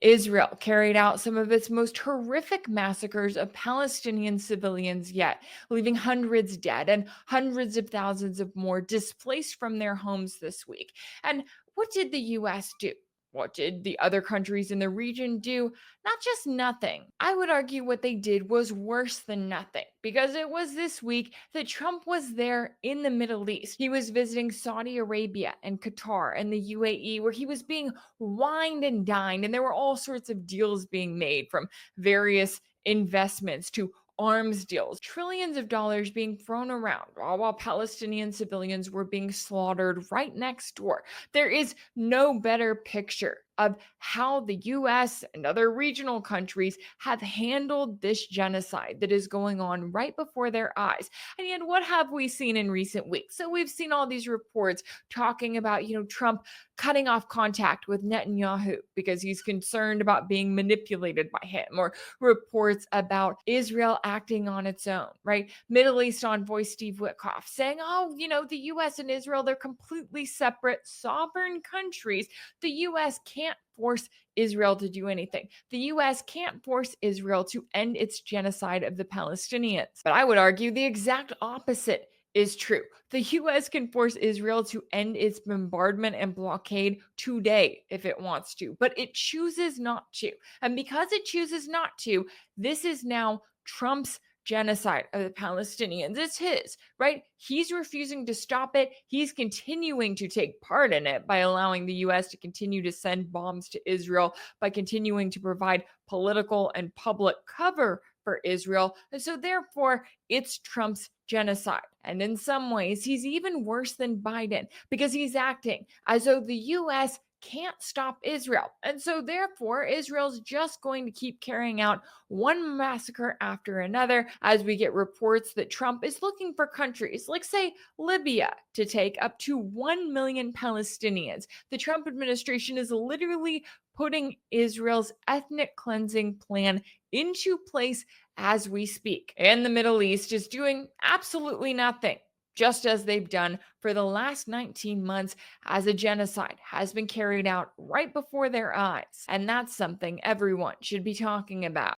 Israel carried out some of its most horrific massacres of Palestinian civilians yet, leaving hundreds dead and hundreds of thousands of more displaced from their homes this week. And what did the US do? What did the other countries in the region do? Not just nothing. I would argue what they did was worse than nothing because it was this week that Trump was there in the Middle East. He was visiting Saudi Arabia and Qatar and the UAE, where he was being wined and dined, and there were all sorts of deals being made from various investments to arms deals, trillions of dollars being thrown around while Palestinian civilians were being slaughtered right next door. There is no better picture of how the US and other regional countries have handled this genocide that is going on right before their eyes. And yet, what have we seen in recent weeks? So, we've seen all these reports talking about, Trump cutting off contact with Netanyahu because he's concerned about being manipulated by him, or reports about Israel acting on its own, right? Middle East envoy Steve Witkoff saying, oh, the US and Israel, they're completely separate sovereign countries. The US can't force Israel to do anything. The US can't force Israel to end its genocide of the Palestinians. But I would argue the exact opposite is true. The US can force Israel to end its bombardment and blockade today if it wants to, but it chooses not to. And because it chooses not to, this is now Trump's genocide of the Palestinians. It's his, right? He's refusing to stop it. He's continuing to take part in it by allowing the US to continue to send bombs to Israel, by continuing to provide political and public cover for Israel. And so, therefore, it's Trump's genocide. And in some ways, he's even worse than Biden because he's acting as though the US can't stop Israel. And so, therefore, Israel's just going to keep carrying out one massacre after another as we get reports that Trump is looking for countries like, say, Libya to take up to 1 million Palestinians. The Trump administration is literally putting Israel's ethnic cleansing plan into place as we speak. And the Middle East is doing absolutely nothing, just as they've done for the last 19 months as a genocide has been carried out right before their eyes. And that's something everyone should be talking about.